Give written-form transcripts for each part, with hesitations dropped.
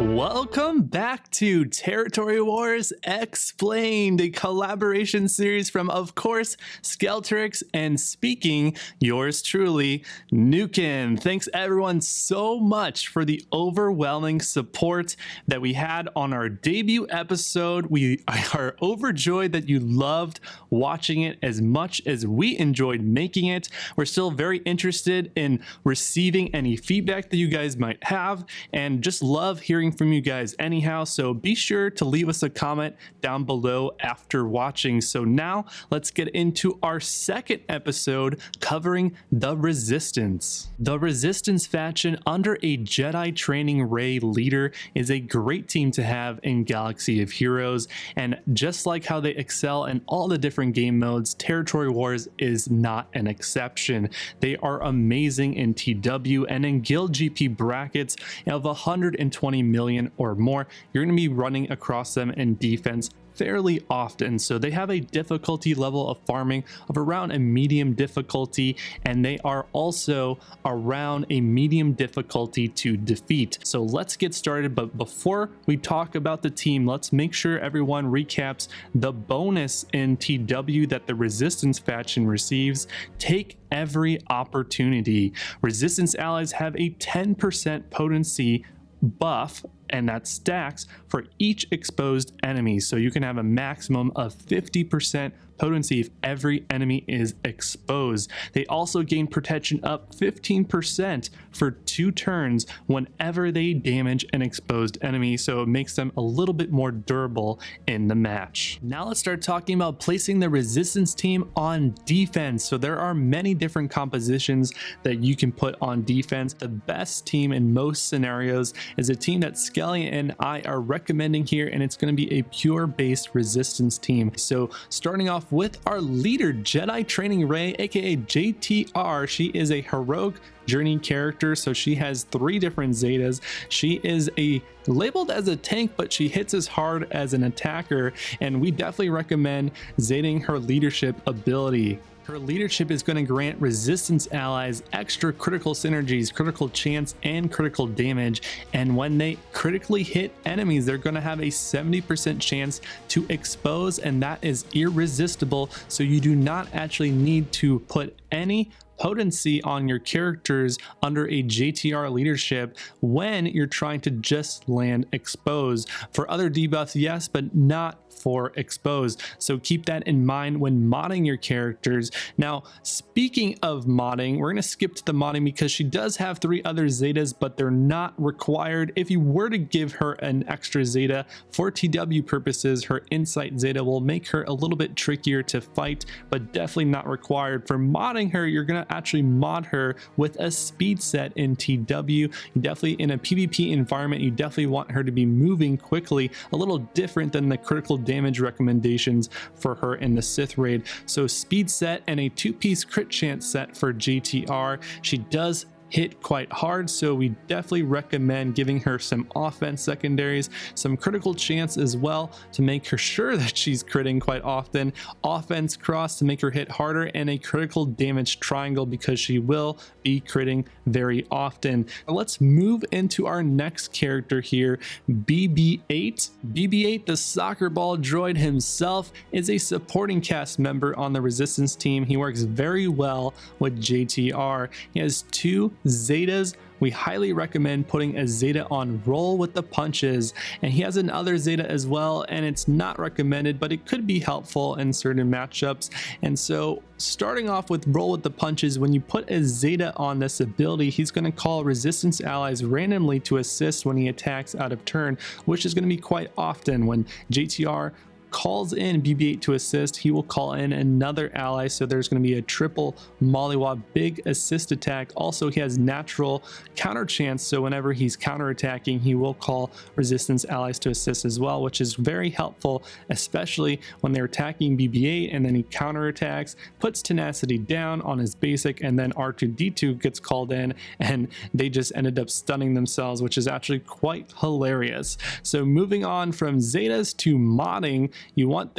Welcome back to Territory Wars Explained, a collaboration series from, of course, Skelturix and speaking, yours truly, Nukin. Thanks everyone so much for the overwhelming support that we had on our debut episode. We are overjoyed that you loved watching it as much as we enjoyed making it. We're still very interested in receiving any feedback that you guys might have, and just love hearing from you guys anyhow, so be sure to leave us a comment down below after watching. So now let's get into our second episode covering the Resistance. The Resistance faction under a Jedi Training Rey leader is a great team to have in Galaxy of Heroes, and just like how they excel in all the different game modes, Territory Wars is not an exception. They are amazing in TW, and in Guild GP brackets of 120 million or more, you're going to be running across them in defense fairly often. So they have a difficulty level of farming of around a medium difficulty, and they are also around a medium difficulty to defeat. So let's get started, but before we talk about the team, let's make sure everyone recaps the bonus in TW that the Resistance faction receives. Take every opportunity. Resistance allies have a 10% potency buff, and that stacks for each exposed enemy, so you can have a maximum of 50% potency if every enemy is exposed. They also gain protection up 15% for 2 turns whenever they damage an exposed enemy, so it makes them a little bit more durable in the match. Now let's start talking about placing the Resistance team on defense. So there are many different compositions that you can put on defense. The best team in most scenarios is a team that Skelly and I are recommending here, and it's going to be a pure based Resistance team. So starting off with our leader, Jedi Training Rey, aka JTR. She is a heroic journey character, so she has 3 different zetas. She is labeled as a tank, but she hits as hard as an attacker, and we definitely recommend zeting her leadership ability. Her leadership is going to grant Resistance allies extra critical synergies, critical chance, and critical damage, and when they critically hit enemies, they're going to have a 70% chance to expose, and that is irresistible, so you do not actually need to put any potency on your characters under a JTR leadership when you're trying to just land exposed. For other debuffs, yes, but not for exposed, so keep that in mind when modding your characters. Now, speaking of modding, we're going to skip to the modding because she does have 3 other zetas, but they're not required. If you were to give her an extra zeta for TW purposes, her Insight zeta will make her a little bit trickier to fight, but definitely not required. For modding her, you're going to actually mod her with a speed set in TW. You definitely, in a PvP environment, you definitely want her to be moving quickly, a little different than the critical damage recommendations for her in the Sith raid. So speed set and a 2-piece crit chance set for JTR. She does hit quite hard, so we definitely recommend giving her some offense secondaries, some critical chance as well to make her sure that she's critting quite often, offense cross to make her hit harder, and a critical damage triangle because she will be critting very often. Let's move into our next character here, BB8. BB8, the soccer ball droid himself, is a supporting cast member on the Resistance team. He works very well with JTR. He has 2 zetas. We highly recommend putting a zeta on Roll with the Punches, and he has another zeta as well, and it's not recommended, but it could be helpful in certain matchups. And so starting off with Roll with the Punches, when you put a zeta on this ability, he's going to call Resistance allies randomly to assist when he attacks out of turn, which is going to be quite often. When JTR calls in BB8 to assist, he will call in another ally, so there's going to be a triple mollywop big assist attack. Also, he has natural counter chance, so whenever he's counterattacking, he will call Resistance allies to assist as well, which is very helpful, especially when they're attacking BB8 and then he counterattacks, puts tenacity down on his basic, and then R2D2 gets called in and they just ended up stunning themselves, which is actually quite hilarious. So moving on from zetas to modding, you want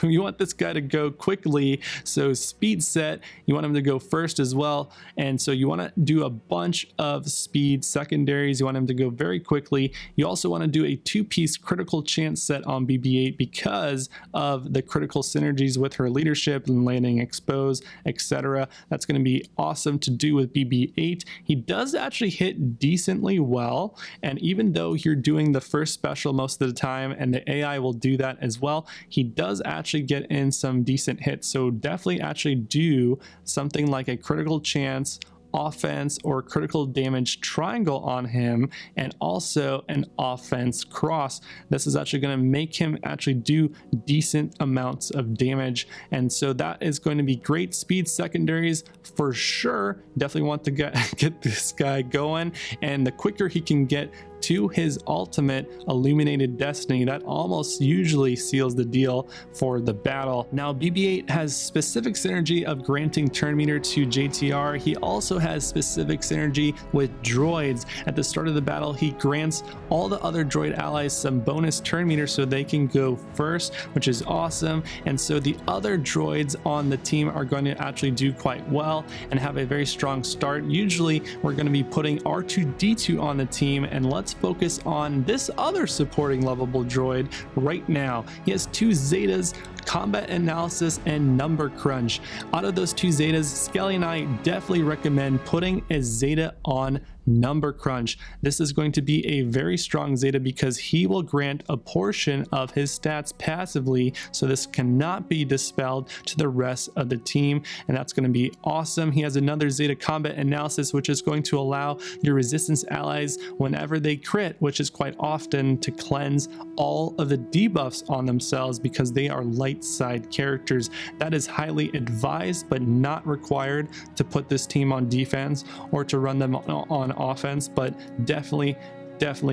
you want this guy to go quickly. So speed set, you want him to go first as well. And so you want to do a bunch of speed secondaries. You want him to go very quickly. You also want to do a 2-piece critical chance set on BB-8 because of the critical synergies with her leadership and landing expose, etc. That's going to be awesome to do with BB-8. He does actually hit decently well, and even though you're doing the first special most of the time and the AI will do that as well, he does actually get in some decent hits. So definitely actually do something like a critical chance offense or critical damage triangle on him, and also an offense cross. This is actually going to make him actually do decent amounts of damage, and so that is going to be great speed secondaries for sure. Definitely want to get this guy going, and the quicker he can get to his ultimate Illuminated Destiny, that almost usually seals the deal for the battle. Now BB-8 has specific synergy of granting turn meter to JTR. He also has specific synergy with droids. At the start of the battle, he grants all the other droid allies some bonus turn meter so they can go first, which is awesome. And so the other droids on the team are going to actually do quite well and have a very strong start. Usually we're going to be putting R2-D2 on the team, and let's focus on this other supporting lovable droid right now. He has 2 Zetas, combat analysis and number crunch. Out of those 2 Zetas, Skelly and I definitely recommend putting a Zeta on number crunch. This is going to be a very strong Zeta because he will grant a portion of his stats passively, so this cannot be dispelled to the rest of the team, and that's going to be awesome. He has another Zeta combat analysis, which is going to allow your resistance allies, whenever they crit, which is quite often, to cleanse all of the debuffs on themselves because they are light side characters. That is highly advised but not required to put this team on defense or to run them on offense, but definitely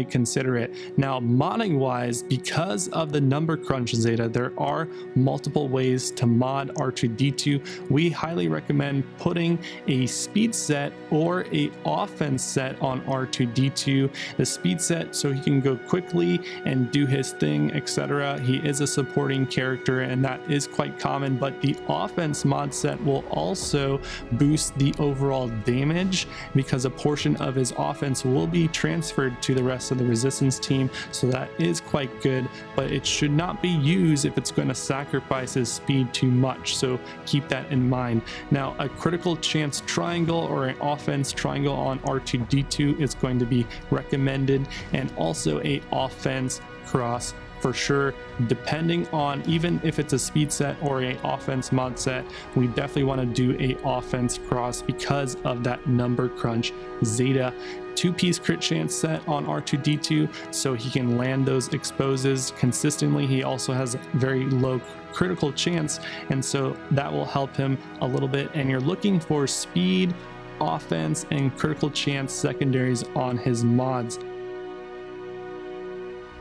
consider it. Now modding wise, because of the number crunch Zeta, there are multiple ways to mod R2-D2. We highly recommend putting a speed set or a offense set on R2-D2. The speed set so he can go quickly and do his thing, etc. He is a supporting character and that is quite common, but the offense mod set will also boost the overall damage because a portion of his offense will be transferred to the rest of the resistance team, so that is quite good, but it should not be used if it's going to sacrifice his speed too much, so keep that in mind. Now a critical chance triangle or an offense triangle on R2-D2 is going to be recommended, and also a offense cross for sure, depending on, even if it's a speed set or a offense mod set, we definitely want to do a offense cross because of that number crunch Zeta. 2-piece crit chance set on R2-D2 so he can land those exposes consistently. He also has very low critical chance, and so that will help him a little bit. And you're looking for speed, offense, and critical chance secondaries on his mods.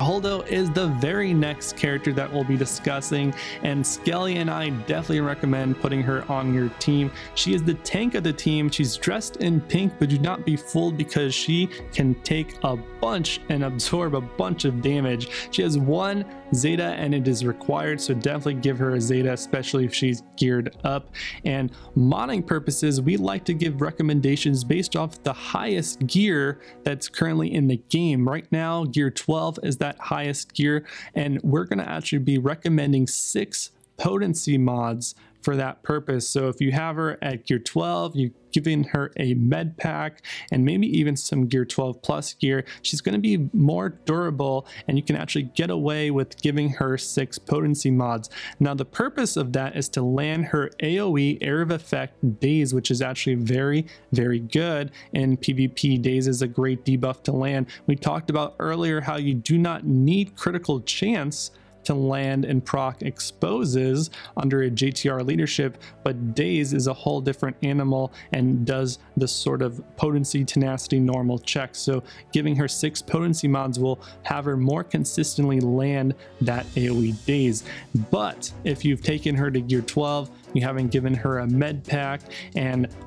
Holdo is the very next character that we'll be discussing, and Skelly and I definitely recommend putting her on your team. She is the tank of the team. She's dressed in pink, but do not be fooled because she can take a bunch and absorb a bunch of damage. She has 1 Zeta and it is required, so definitely give her a Zeta, especially if she's geared up. And modding purposes, we like to give recommendations based off the highest gear that's currently in the game. Right now gear 12 is that highest gear, and we're going to actually be recommending 6 potency mods for that purpose. So if you have her at gear 12, you're giving her a med pack and maybe even some gear 12 plus gear, she's going to be more durable, and you can actually get away with giving her 6 potency mods. Now the purpose of that is to land her AoE area of effect Daze, which is actually very good in PvP. Daze is a great debuff to land. We talked about earlier how you do not need critical chance to land and proc exposes under a JTR leadership, but Daze is a whole different animal and does the sort of potency, tenacity, normal checks. So giving her 6 potency mods will have her more consistently land that AoE Daze. But if you've taken her to gear 12, you haven't given her a med pack,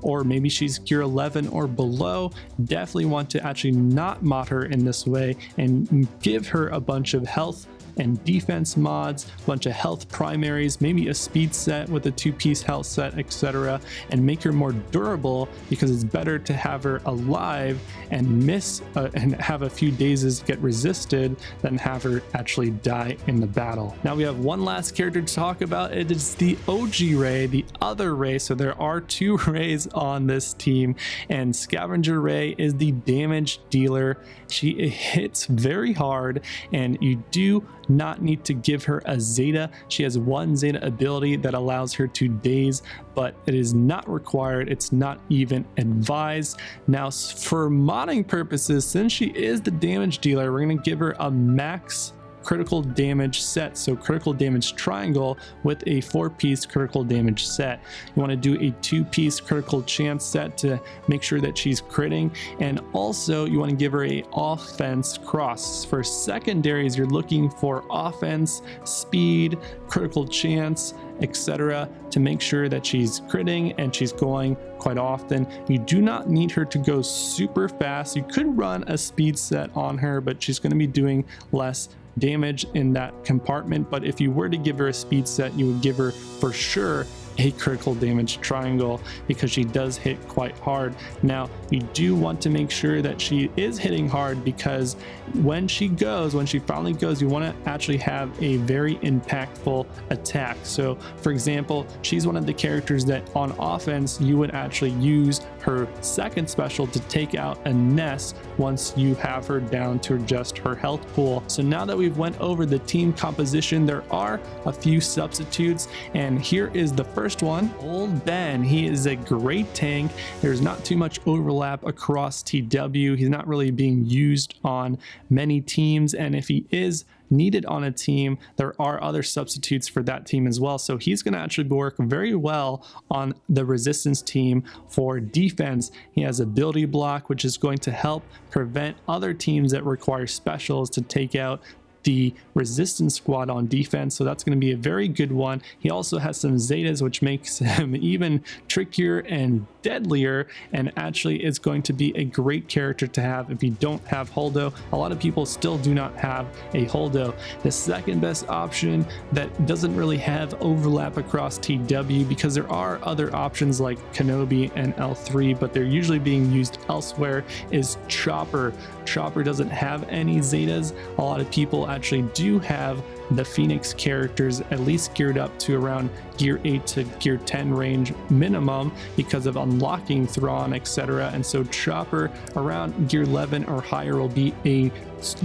or maybe she's gear 11 or below, definitely want to actually not mod her in this way and give her a bunch of health and defense mods, a bunch of health primaries, maybe a speed set with a 2-piece health set, etc., and make her more durable, because it's better to have her alive and miss and have a few dazes get resisted than have her actually die in the battle. Now we have one last character to talk about. It is the OG Rey, the other Rey. So there are 2 Reys on this team, and Scavenger Rey is the damage dealer. She hits very hard, and you do not need to give her a Zeta. She has 1 Zeta ability that allows her to daze, but it is not required. It's not even advised. Now, for modding purposes, since she is the damage dealer, we're going to give her a max critical damage set, so critical damage triangle with a 4-piece critical damage set. You want to do a 2-piece critical chance set to make sure that she's critting, and also you want to give her a offense cross. For secondaries, you're looking for offense, speed, critical chance, etc., to make sure that she's critting and she's going quite often. You do not need her to go super fast. You could run a speed set on her, but she's going to be doing less damage in that compartment. But if you were to give her a speed set, you would give her for sure a critical damage triangle, because she does hit quite hard. Now, you do want to make sure that she is hitting hard, because when she finally goes, you want to actually have a very impactful attack. So for example, she's one of the characters that on offense you would actually use her second special to take out a nest once you have her down to just her health pool. So now that we've went over the team composition, there are a few substitutes, and here is the first one. Old Ben, he is a great tank. There's not too much overlap across TW. He's not really being used on many teams, and if he is needed on a team, there are other substitutes for that team as well. So he's going to actually work very well on the resistance team for defense. He has ability block, which is going to help prevent other teams that require specials to take out the resistance squad on defense, so that's going to be a very good one. He also has some Zetas, which makes him even trickier and deadlier, and actually is going to be a great character to have if you don't have Holdo. A lot of people still do not have a Holdo. The second best option that doesn't really have overlap across TW, because there are other options like Kenobi and L3, but they're usually being used elsewhere, is Chopper. Chopper doesn't have any Zetas. A lot of people actually do have the Phoenix characters at least geared up to around gear 8 to gear 10 range minimum because of unlocking Thrawn, etc. And so Chopper around gear 11 or higher will be a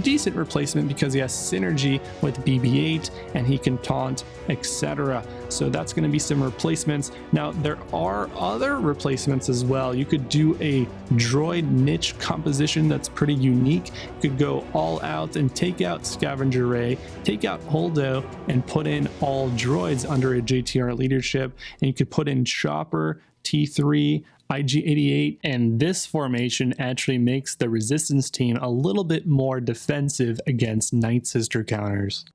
decent replacement because he has synergy with BB-8 and he can taunt, etc. So that's going to be some replacements. Now there are other replacements as well. You could do a droid niche composition that's pretty unique. You could go all out and take out Scavenger Rey, take out Holdo, and put in all droids under a JTR leadership, and you could put in Chopper, T3, IG-88, and this formation actually makes the resistance team a little bit more defensive against Night Sister counters.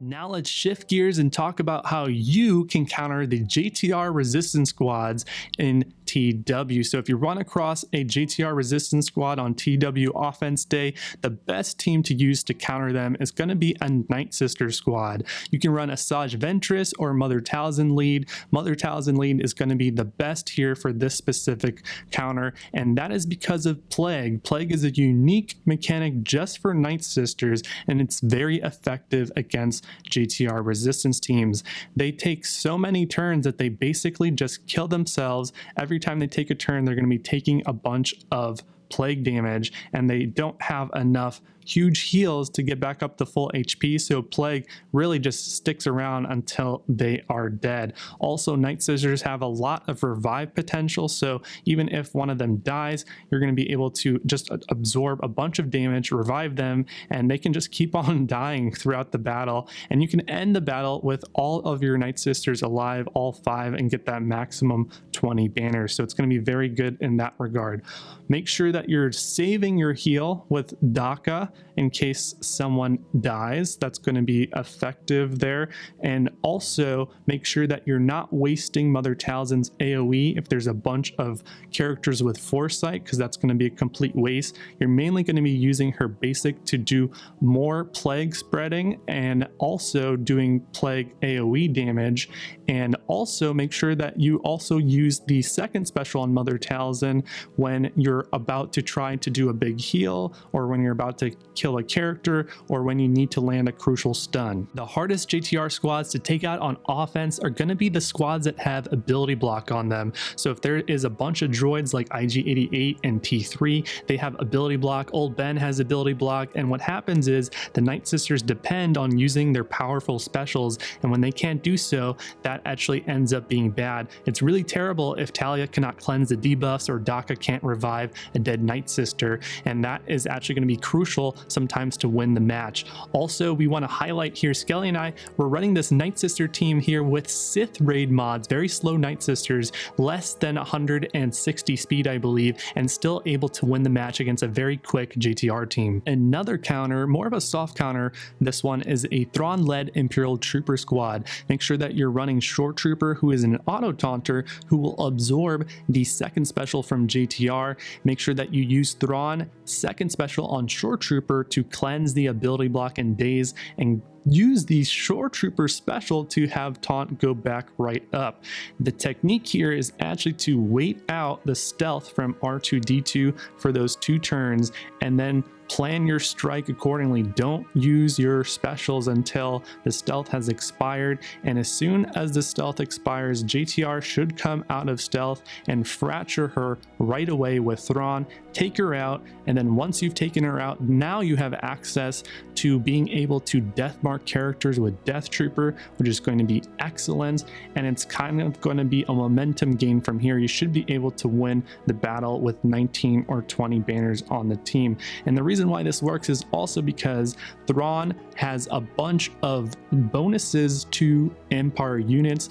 Now let's shift gears and talk about how you can counter the JTR resistance squads in TW. So if you run across a JTR resistance squad on TW offense day, the best team to use to counter them is going to be a Night Sister squad. You can run a Saj Ventress or Mother Talzin lead. Mother Talzin lead is going to be the best here for this specific counter, and that is because of Plague. Plague is a unique mechanic just for Night Sisters, and it's very effective against JTR resistance teams. They take so many turns that they basically just kill themselves. Every time they take a turn, they're going to be taking a bunch of plague damage, and they don't have enough huge heals to get back up to full HP, so Plague really just sticks around until they are dead. Also, Night Sisters have a lot of revive potential, so even if one of them dies, you're going to be able to just absorb a bunch of damage, revive them, and they can just keep on dying throughout the battle, and you can end the battle with all of your Night Sisters alive, all 5, and get that maximum 20 banners. So it's going to be very good in that regard. Make sure that that you're saving your heal with Daka in case someone dies. That's going to be effective there. And also make sure that you're not wasting Mother Talzin's AoE if there's a bunch of characters with Foresight, because that's going to be a complete waste. You're mainly going to be using her basic to do more plague spreading and also doing plague AoE damage. And also make sure that you also use the second special on Mother Talzin when you're about to try to do a big heal, or when you're about to kill a character, or when you need to land a crucial stun. The hardest JTR squads to take out on offense are going to be the squads that have ability block on them. So if there is a bunch of droids like IG-88 and T3, they have ability block. Old Ben has ability block, and what happens is the Night Sisters depend on using their powerful specials, and when they can't do so, that actually ends up being bad. It's really terrible if Talia cannot cleanse the debuffs or Daka can't revive a dead Night Sister, and that is actually going to be crucial sometimes to win the match. Also, we want to highlight here, Skelly and I, we're running this Night Sister team here with Sith raid mods, very slow Night Sisters, less than 160 speed I believe, and still able to win the match against a very quick JTR team. Another counter, more of a soft counter, this one is a Thrawn-led Imperial Trooper squad. Make sure that you're running Short Trooper, who is an auto taunter who will absorb the second special from JTR. Make sure that you use Thrawn second special on Short Trooper to cleanse the ability block and daze, and use the Short Trooper special to have taunt go back right up. The technique here is actually to wait out the stealth from R2-D2 for those 2 turns, and then plan your strike accordingly. Don't use your specials until the stealth has expired, and as soon as the stealth expires, JTR should come out of stealth and fracture her right away with Thrawn, take her out, and then once you've taken her out, now you have access to being able to deathmark characters with Death Trooper, which is going to be excellent, and it's kind of going to be a momentum gain from here. You should be able to win the battle with 19 or 20 banners on the team. And the reason why this works is also because Thrawn has a bunch of bonuses to Empire units.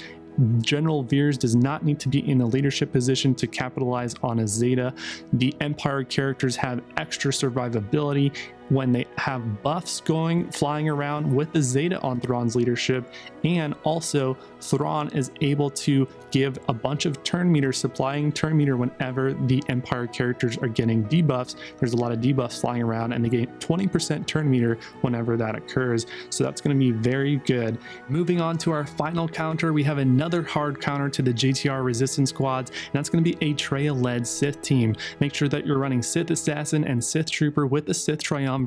General Veers does not need to be in a leadership position to capitalize on a Zeta. The Empire characters have extra survivability when they have buffs flying around with the Zeta on Thrawn's leadership, and also Thrawn is able to give a bunch of turn meter, supplying turn meter whenever the Empire characters are getting debuffs. There's a lot of debuffs flying around, and they get 20% turn meter whenever that occurs, so that's going to be very good. Moving on to our final counter, we have another hard counter to the JTR resistance squads, and that's going to be a Traya-led Sith team. Make sure that you're running Sith Assassin and Sith Trooper with the Sith Triumvirate.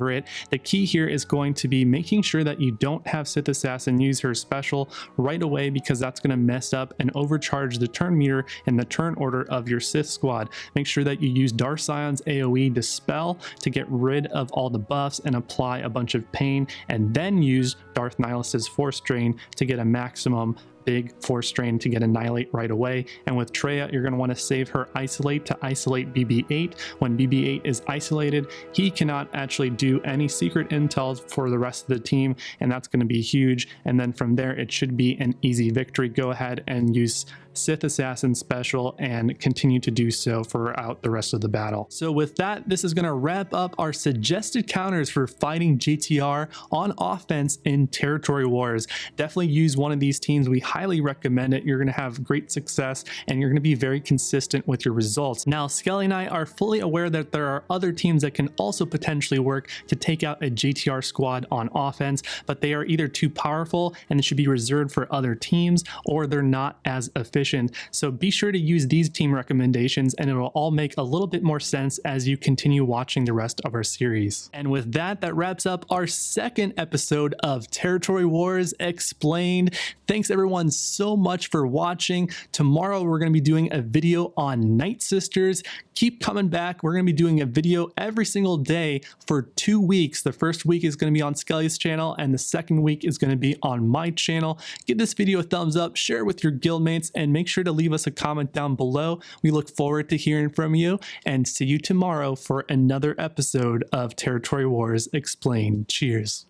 The key here is going to be making sure that you don't have Sith Assassin use her special right away, because that's going to mess up and overcharge the turn meter and the turn order of your Sith squad. Make sure that you use Darth Sion's AoE Dispel to get rid of all the buffs and apply a bunch of pain, and then use Darth Nihilus's Force Drain to get a maximum big Force Drain to get Annihilate right away. And with Traya, you're going to want to save her Isolate to isolate BB-8. When BB-8 is isolated, he cannot actually do any secret intel for the rest of the team, and that's going to be huge. And then from there, it should be an easy victory. Go ahead and use Sith Assassin special and continue to do so throughout the rest of the battle. So with that, this is going to wrap up our suggested counters for fighting JTR on offense in Territory Wars. Definitely use one of these teams. We highly recommend it. You're going to have great success, and you're going to be very consistent with your results. Now, Skelly and I are fully aware that there are other teams that can also potentially work to take out a JTR squad on offense, but they are either too powerful and they should be reserved for other teams, or they're not as efficient. So be sure to use these team recommendations, and it will all make a little bit more sense as you continue watching the rest of our series. And with that, that wraps up our second episode of Territory Wars Explained. Thanks everyone so much for watching. Tomorrow we're going to be doing a video on Night Sisters. Keep coming back. We're going to be doing a video every single day for 2 weeks. The first week is going to be on Skelly's channel, and the second week is going to be on my channel. Give this video a thumbs up, share it with your guildmates, and make sure to leave us a comment down below. We look forward to hearing from you, and see you tomorrow for another episode of Territory Wars Explained. Cheers.